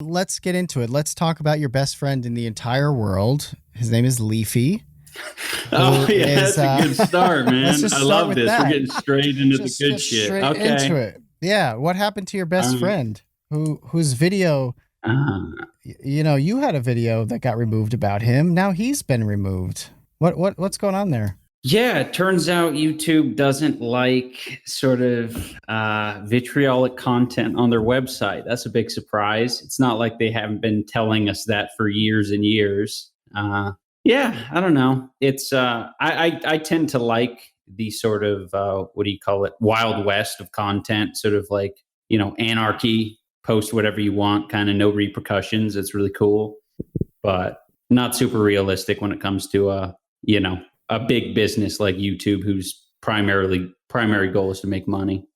Let's get into it. Let's talk about your best friend in the entire world. His name is Leafy. Oh, yeah, that's a good start, man. I love this. That. We're getting straight into the good shit. Okay. Into it. Yeah. What happened to your best friend whose video, you had a video that got removed about him. Now he's been removed. What's going on there? Yeah, it turns out YouTube doesn't like sort of vitriolic content on their website. That's a big surprise. It's not like they haven't been telling us that for years and years. Yeah, I don't know. It's I tend to like the sort of what do you call it? Wild West of content, sort of like, anarchy, post whatever you want, kind of no repercussions. It's really cool, but not super realistic when it comes to a big business like YouTube, whose primary goal is to make money.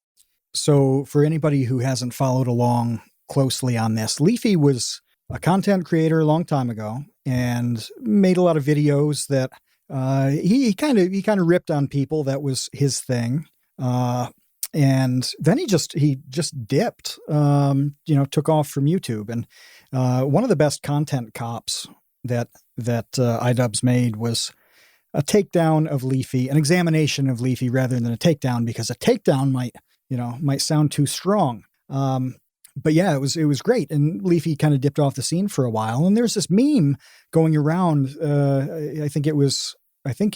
So for anybody who hasn't followed along closely on this, Leafy was a content creator a long time ago and made a lot of videos that he kind of ripped on people. That was his thing. And then he just dipped, took off from YouTube. And one of the best content cops that iDubbbz made was a takedown of Leafy, an examination of Leafy rather than a takedown, because a takedown might sound too strong. But yeah, it was great. And Leafy kind of dipped off the scene for a while. And there's this meme going around. I think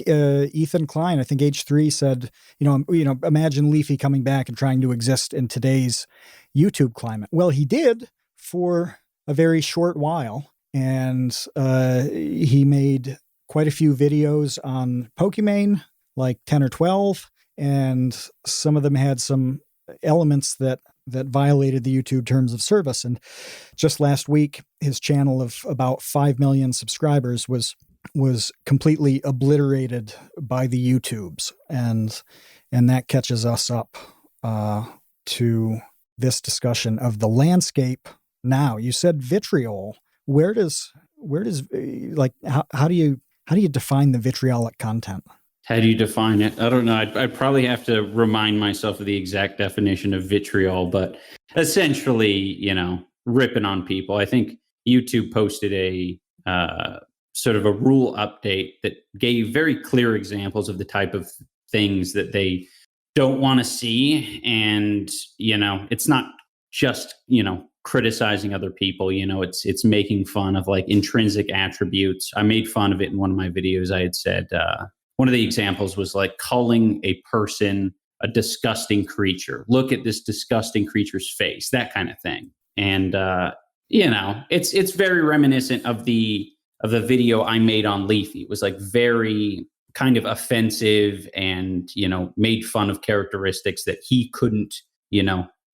Ethan Klein, I think H3 said, imagine Leafy coming back and trying to exist in today's YouTube climate. Well, he did for a very short while. And he made quite a few videos on Pokimane, like 10 or 12. And some of them had some elements that violated the YouTube terms of service. And just last week, his channel of about 5 million subscribers was completely obliterated by the YouTube's. And that catches us up to this discussion of the landscape. Now, you said vitriol. Where does how do you define the vitriolic content? How do you define it? I don't know. I'd probably have to remind myself of the exact definition of vitriol, but essentially, ripping on people. I think YouTube posted a sort of a rule update that gave very clear examples of the type of things that they don't want to see. And, it's not just, criticizing other people, it's making fun of like intrinsic attributes. I made fun of it in one of my videos. I had said, one of the examples was like calling a person a disgusting creature. Look at this disgusting creature's face, that kind of thing. And, it's very reminiscent of the video I made on Leafy. It was like very kind of offensive and, made fun of characteristics that he couldn't,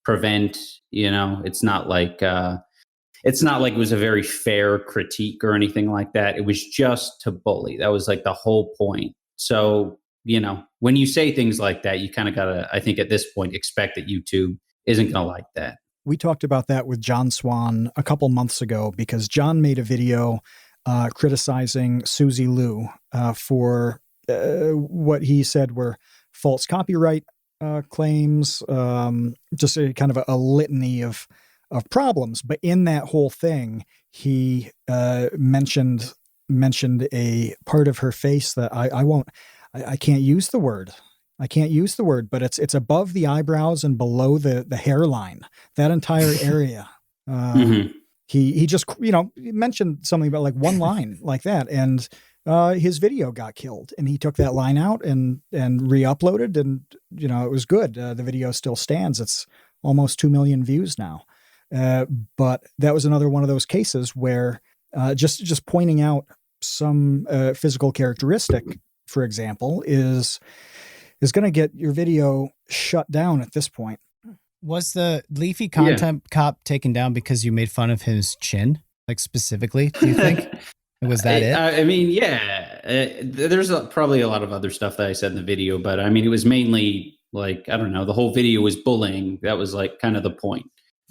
prevent. It's not like it was a very fair critique or anything like that. It was just to bully. That was like the whole point. So, when you say things like that, you kind of gotta, I think at this point, expect that YouTube isn't gonna like that. We talked about that with John Swan a couple months ago, because John made a video criticizing Suzy Liu for what he said were false copyright claims, just a kind of a litany of problems. But in that whole thing, he mentioned a part of her face that I can't use the word. I can't use the word, but it's above the eyebrows and below the hairline, that entire area. He just, mentioned something about like one line like that. And his video got killed, and he took that line out and re-uploaded, and, it was good. The video still stands. It's almost 2 million views now. But that was another one of those cases where just pointing out some physical characteristic, for example, is going to get your video shut down at this point. Was the Leafy content cop taken down because you made fun of his chin, like specifically, do you think? Was that it? I mean, yeah, there's probably a lot of other stuff that I said in the video, but I mean, it was mainly like, I don't know, the whole video was bullying. That was like kind of the point.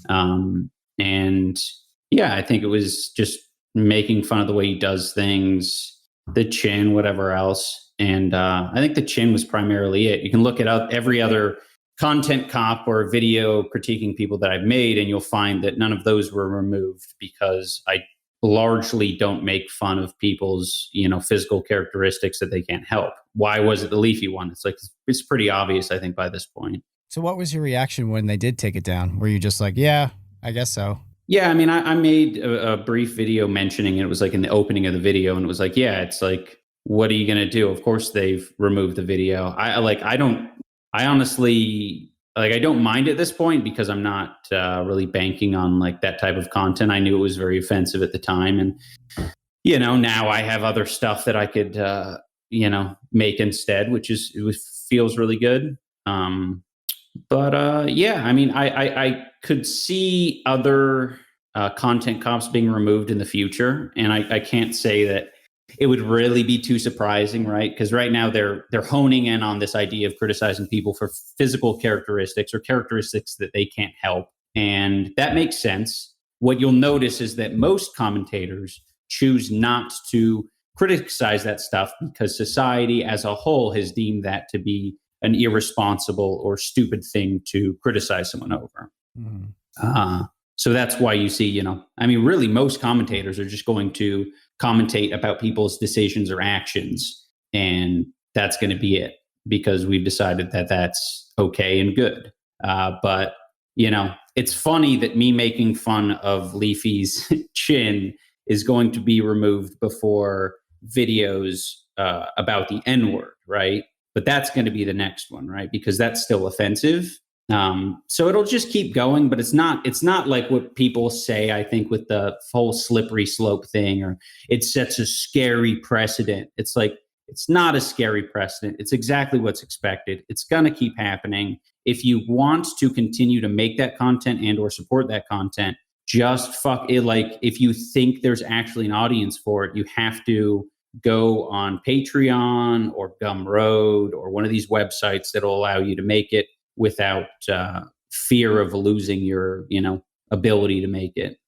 And yeah, I think it was just making fun of the way he does things, the chin, whatever else. And I think the chin was primarily it. You can look at every other content cop or video critiquing people that I've made, and you'll find that none of those were removed because I largely don't make fun of people's, physical characteristics that they can't help. Why was it the Leafy one? It's like, it's pretty obvious, I think, by this point. So what was your reaction when they did take it down? Were you just like, yeah, I guess so? Yeah, I mean, I made a brief video mentioning it. It was like in the opening of the video, and it was like, yeah, it's like, what are you going to do? Of course they've removed the video. I honestly, I don't mind at this point because I'm not really banking on like that type of content. I knew it was very offensive at the time. And, now I have other stuff that I could, make instead, which feels really good. Yeah, I mean, I could see other content cops being removed in the future. And I can't say that it would really be too surprising, right? Because right now they're honing in on this idea of criticizing people for physical characteristics or characteristics that they can't help. And that makes sense. What you'll notice is that most commentators choose not to criticize that stuff because society as a whole has deemed that to be an irresponsible or stupid thing to criticize someone over. Mm-hmm. So that's why you see, really most commentators are just going to commentate about people's decisions or actions. And that's going to be it because we've decided that that's okay and good. But it's funny that me making fun of Leafy's chin is going to be removed before videos about the N-word, right? But that's going to be the next one, right? Because that's still offensive. So it'll just keep going, but it's not like what people say, I think, with the whole slippery slope thing, or it sets a scary precedent. It's like, it's not a scary precedent. It's exactly what's expected. It's going to keep happening. If you want to continue to make that content and or support that content, just fuck it. Like, if you think there's actually an audience for it, you have to go on Patreon or Gumroad or one of these websites that'll allow you to make it without fear of losing your, ability to make it.